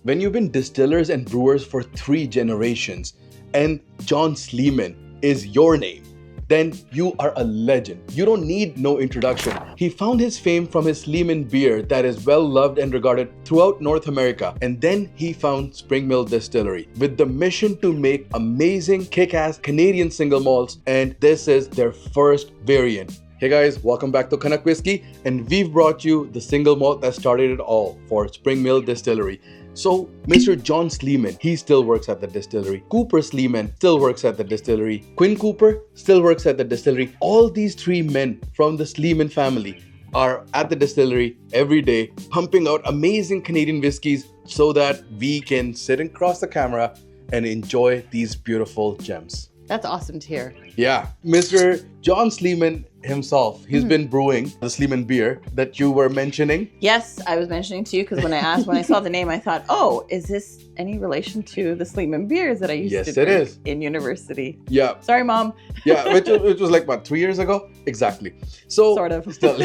When you've been distillers and brewers for 3 generations and John Sleeman is your name, then you are a legend. You don't need no introduction. He found his fame from his Sleeman beer that is well loved and regarded throughout North America. And then he found Spring Mill Distillery with the mission to make amazing kick-ass Canadian single malts, and this is their first variant. Hey guys, welcome back to Canuck Whisky, and we've brought you the single malt that started it all for Spring Mill Distillery. So, Mr. John Sleeman, he still works at the distillery. Cooper Sleeman still works at the distillery. Quinn Cooper still works at the distillery. All these 3 men from the Sleeman family are at the distillery every day, pumping out amazing Canadian whiskeys so that we can sit across the camera and enjoy these beautiful gems. That's awesome to hear. Yeah, Mr. John Sleeman himself, he's been brewing the Sleeman beer that you were mentioning. Yes, I was mentioning to you because when I saw the name, I thought, oh, is this any relation to the Sleeman beers that I used to drink in university? Yeah. Sorry, Mom. Yeah, which was like, what, 3 years ago? Exactly. So, sort of. Still.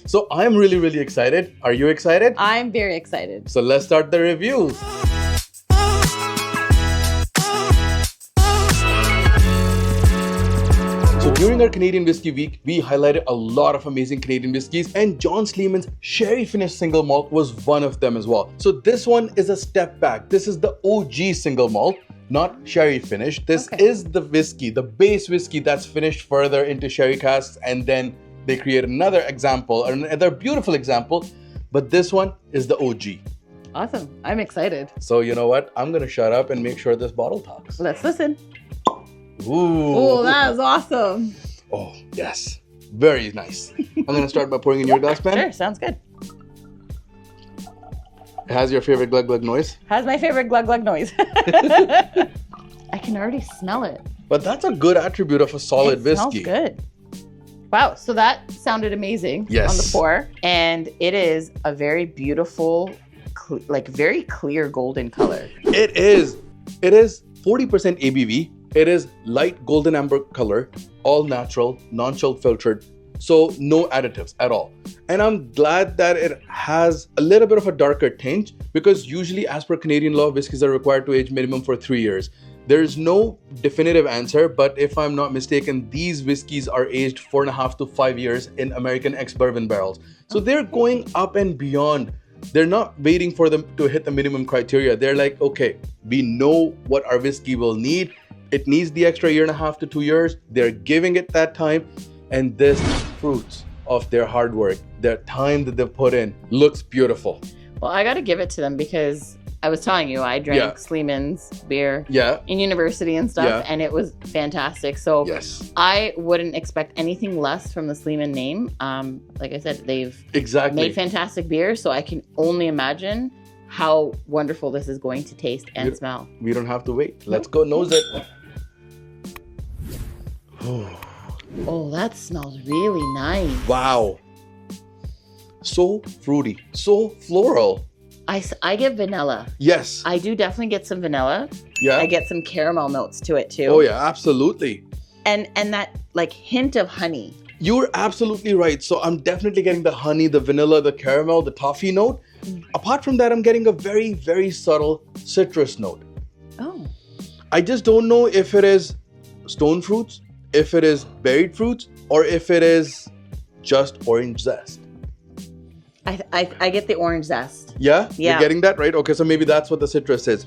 So I'm really, really excited. Are you excited? I'm very excited. So let's start the reviews. So during our Canadian Whiskey Week, we highlighted a lot of amazing Canadian whiskies, and John Sleeman's Sherry Finished Single Malt was one of them as well. So this one is a step back. This is the OG Single Malt, not Sherry Finished. This is the whiskey, the base whiskey that's finished further into sherry casks, and then they create another example, another beautiful example, but this one is the OG. Awesome. I'm excited. So you know what? I'm gonna shut up and make sure this bottle talks. Let's listen. Ooh. Oh, that is awesome. Oh, yes. Very nice. I'm going to start by pouring in your glass, pen. Sure, sounds good. It has your favorite glug glug noise. Has my favorite glug glug noise. I can already smell it. But that's a good attribute of a solid whiskey. It smells good. Wow, so that sounded amazing on the pour. And it is a very beautiful, like very clear golden color. It is 40% ABV. It is light golden amber color, all natural, non-chill filtered, so no additives at all. And I'm glad that it has a little bit of a darker tinge, because usually as per Canadian law, whiskeys are required to age minimum for 3 years. There is no definitive answer, but if I'm not mistaken, these whiskeys are aged 4.5 to 5 years in American ex-bourbon barrels. So they're going up and beyond. They're not waiting for them to hit the minimum criteria. They're like, okay, we know what our whiskey will need. It needs the extra 1.5 to 2 years. They're giving it that time. And this fruits of their hard work, their time that they've put in, looks beautiful. Well, I got to give it to them because I was telling you, I drank Sleeman's beer in university and stuff, and it was fantastic. So I wouldn't expect anything less from the Sleeman name. Like I said, they've made fantastic beer, so I can only imagine how wonderful this is going to taste and smell. We don't have to wait. Let's go nose it. Oh, that smells really nice. Wow. So fruity, so floral. I get vanilla. Yes. I do definitely get some vanilla. Yeah. I get some caramel notes to it too. Oh yeah, absolutely. And that like hint of honey. You're absolutely right. So I'm definitely getting the honey, the vanilla, the caramel, the toffee note. Apart from that, I'm getting a very, very subtle citrus note. Oh. I just don't know if it is stone fruits, if it is berried fruits, or if it is just orange zest. I get the orange zest. Yeah? You're getting that, right? Okay, so maybe that's what the citrus is.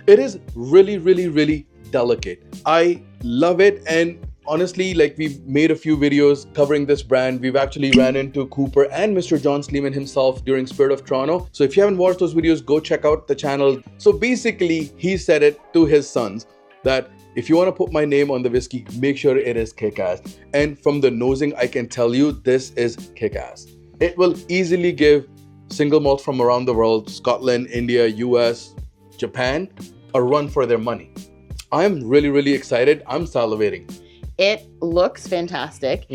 It is really, really, really delicate. I love it. And honestly, like, we've made a few videos covering this brand. We've actually ran into Cooper and Mr. John Sleeman himself during Spirit of Toronto. So if you haven't watched those videos, go check out the channel. So basically, he said it to his sons that if you want to put my name on the whiskey, make sure it is kick-ass. And from the nosing, I can tell you this is kick-ass. It will easily give single malt from around the world, Scotland, India, US, Japan, a run for their money. I'm really, really excited. I'm salivating. It looks fantastic.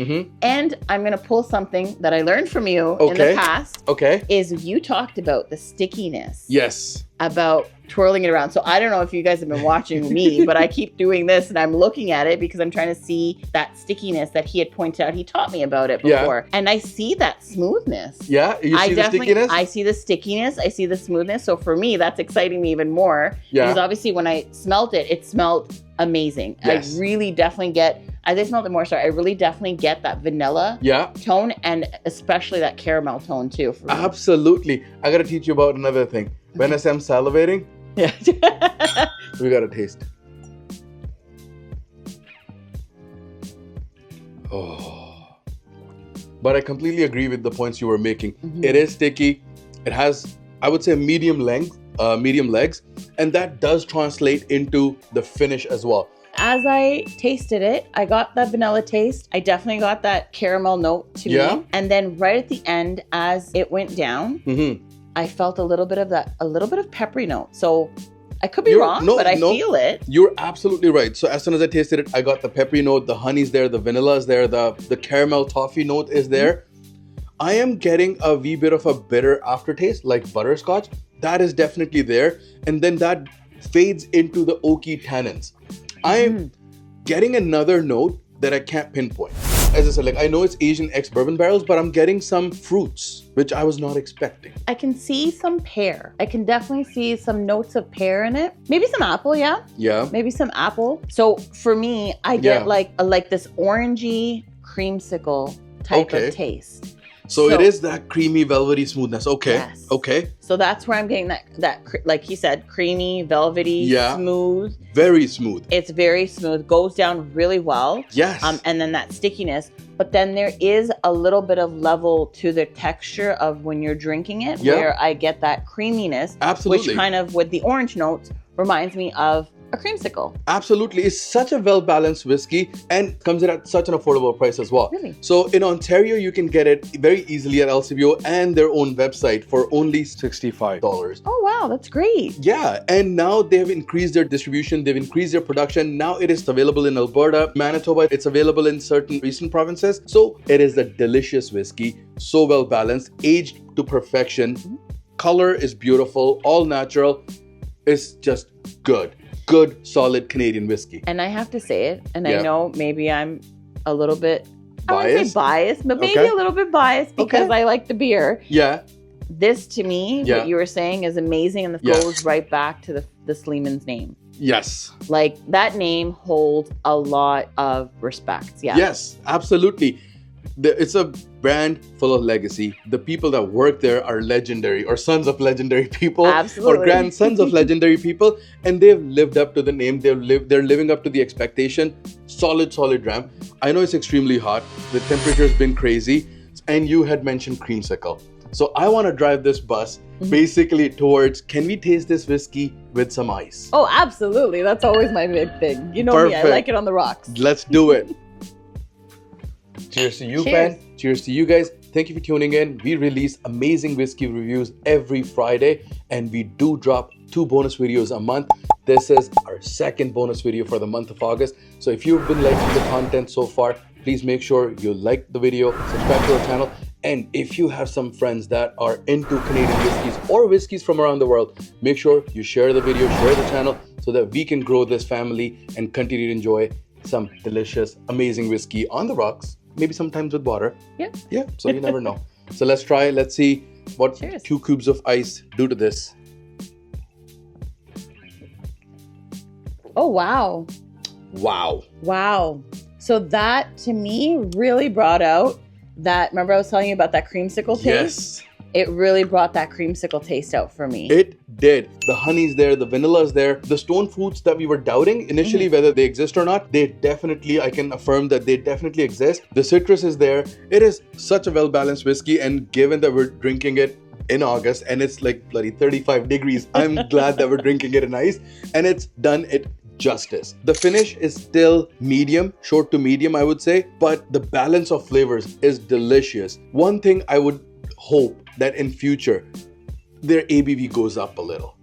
And I'm going to pull something that I learned from you in the past. Is you talked about the stickiness. Yes. About twirling it around. So I don't know if you guys have been watching me, but I keep doing this and I'm looking at it because I'm trying to see that stickiness that he had pointed out. He taught me about it before. And I see that smoothness. Yeah, you see the stickiness? I see the stickiness. I see the smoothness. So for me, that's exciting me even more. Because obviously when I smelt it, it smelled amazing. Yes. I really definitely get, as I smelled it more, I really definitely get that vanilla tone and especially that caramel tone too. For me. Absolutely. I got to teach you about another thing. When I say I'm salivating, we got to taste. Oh. But I completely agree with the points you were making. It is sticky. It has, I would say, medium legs, and that does translate into the finish as well. As I tasted it, I got that vanilla taste. I definitely got that caramel note to me. And then right at the end, as it went down, I felt a little bit of peppery note. So I could be wrong, but I feel it. You're absolutely right. So as soon as I tasted it, I got the peppery note, the honey's there, the vanilla's there, the caramel toffee note is there. I am getting a wee bit of a bitter aftertaste, like butterscotch. That is definitely there. And then that fades into the oaky tannins. I am getting another note that I can't pinpoint. As I said, like I know it's Asian ex-bourbon barrels, but I'm getting some fruits, which I was not expecting. I can see some pear. I can definitely see some notes of pear in it. Maybe some apple, yeah? Maybe some apple. So for me, I get like this orangey creamsicle type of taste. So it is that creamy, velvety smoothness. Okay. Yes. Okay. So that's where I'm getting that like he said, creamy, velvety, smooth. Very smooth. It's very smooth. Goes down really well. Yes. And then that stickiness. But then there is a little bit of level to the texture of when you're drinking it, where I get that creaminess. Absolutely. Which kind of, with the orange notes, reminds me of a creamsicle. Absolutely. It's such a well-balanced whiskey and comes in at such an affordable price as well. Really? So in Ontario, you can get it very easily at LCBO and their own website for only $65. Oh, wow. That's great. Yeah. And now they have increased their distribution. They've increased their production. Now it is available in Alberta, Manitoba. It's available in certain recent provinces. So it is a delicious whiskey. So well-balanced, aged to perfection. Color is beautiful, all natural. It's just good. Good, solid Canadian whiskey. And I have to say it, and I know maybe I'm a little bit biased, I wouldn't say biased, but maybe a little bit biased because I like the beer. Yeah. This to me, what you were saying is amazing, and this goes right back to the Sleeman's name. Yes. Like that name holds a lot of respect. Yeah. Yes, absolutely. It's a brand full of legacy. The people that work there are legendary, or sons of legendary people, or grandsons of legendary people, and they've lived up to the name. They're living up to the expectation. Solid dram. I know it's extremely hot. The temperature's been crazy, and you had mentioned creamsicle. So I want to drive this bus basically towards, can we taste this whiskey with some ice? Oh, absolutely. That's always my big thing. You know me, I like it on the rocks. Let's do it. Cheers to you, Pen. Cheers to you guys. Thank you for tuning in. We release amazing whiskey reviews every Friday, and we do drop 2 bonus videos a month. This is our second bonus video for the month of August. So if you've been liking the content so far, please make sure you like the video, subscribe to our channel, and if you have some friends that are into Canadian whiskeys or whiskeys from around the world, make sure you share the video, share the channel, so that we can grow this family and continue to enjoy some delicious, amazing whiskey on the rocks. Maybe sometimes with water. Yeah, so you never know. So let's try. Let's see what 2 cubes of ice do to this. Oh, wow. So that, to me, really brought out that, remember I was telling you about that creamsicle taste? Yes. It really brought that creamsicle taste out for me. It did. The honey's there, the vanilla's there. The stone fruits that we were doubting initially whether they exist or not, they definitely, I can affirm that they definitely exist. The citrus is there. It is such a well-balanced whiskey, and given that we're drinking it in August and it's like bloody 35 degrees, I'm glad that we're drinking it in ice, and it's done it justice. The finish is still medium, short to medium, I would say, but the balance of flavors is delicious. One thing I would hope that in future their ABV goes up a little.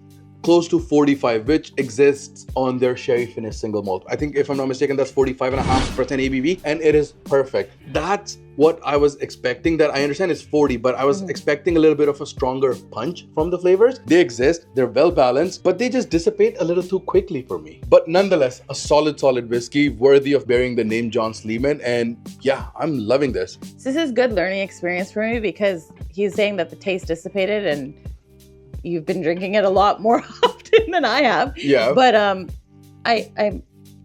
close to 45, which exists on their sherry finished single malt. I think if I'm not mistaken, that's 45.5% ABV, and it is perfect. That's what I was expecting. That I understand it's 40, but I was expecting a little bit of a stronger punch from the flavors. They exist, they're well balanced, but they just dissipate a little too quickly for me. But nonetheless, a solid whiskey worthy of bearing the name John Sleeman. And yeah, I'm loving this. So this is good learning experience for me, because he's saying that the taste dissipated and you've been drinking it a lot more often than I have. Yeah. But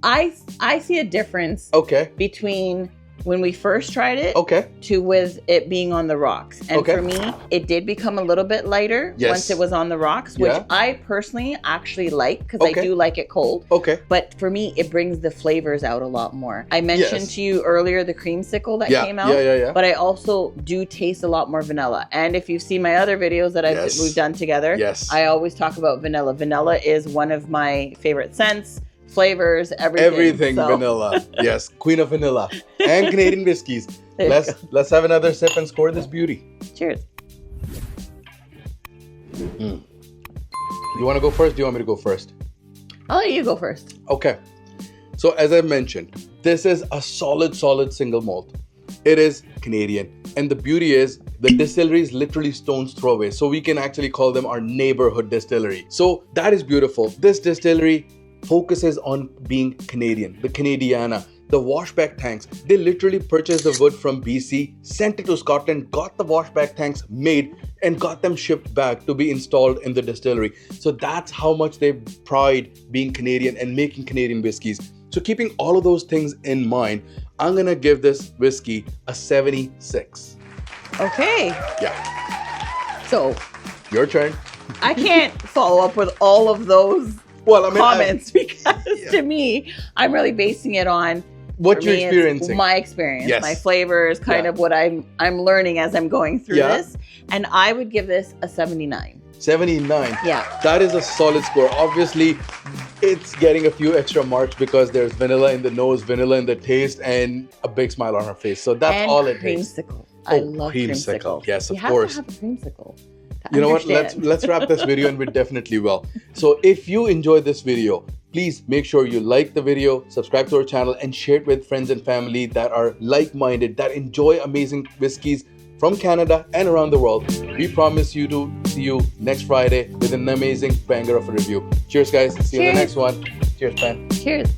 I see a difference between when we first tried it to with it being on the rocks. And for me, it did become a little bit lighter once it was on the rocks, which I personally actually like, because I do like it cold. But for me, it brings the flavors out a lot more. I mentioned to you earlier the creamsicle that came out, but I also do taste a lot more vanilla. And if you see my other videos that we've done together, I always talk about vanilla. Vanilla is one of my favorite scents. Flavors, everything vanilla. Yes, queen of vanilla and Canadian whiskeys. Let's have another sip and score this beauty. Cheers. You want to go first? Do you want me to go first? I'll let you go first. Okay. So as I mentioned, this is a solid single malt. It is Canadian, and the beauty is the distillery is literally stone's throw away. So we can actually call them our neighborhood distillery. So that is beautiful. This distillery focuses on being Canadian, the Canadiana, the washback tanks. They literally purchased the wood from BC, sent it to Scotland, got the washback tanks made, and got them shipped back to be installed in the distillery. So that's how much they pride being Canadian and making Canadian whiskeys. So keeping all of those things in mind, I'm gonna give this whiskey a 76. Okay. Yeah. So your turn. I can't follow up with all of those comments because to me, I'm really basing it on what you're experiencing. My experience, my flavors, kind of what I'm learning as I'm going through this. And I would give this a 79. 79. Yeah. That is a solid score. Obviously, it's getting a few extra marks because there's vanilla in the nose, vanilla in the taste, and a big smile on her face. So that's all it takes. Creamsicle. I love creamsicle. Yes, of course. You have to have a creamsicle. You know what? Let's wrap this video, and we definitely will. So if you enjoyed this video, please make sure you like the video, subscribe to our channel, and share it with friends and family that are like-minded, that enjoy amazing whiskeys from Canada and around the world. We promise you to see you next Friday with an amazing banger of a review. Cheers, guys. See you in the next one. Cheers, man. Cheers.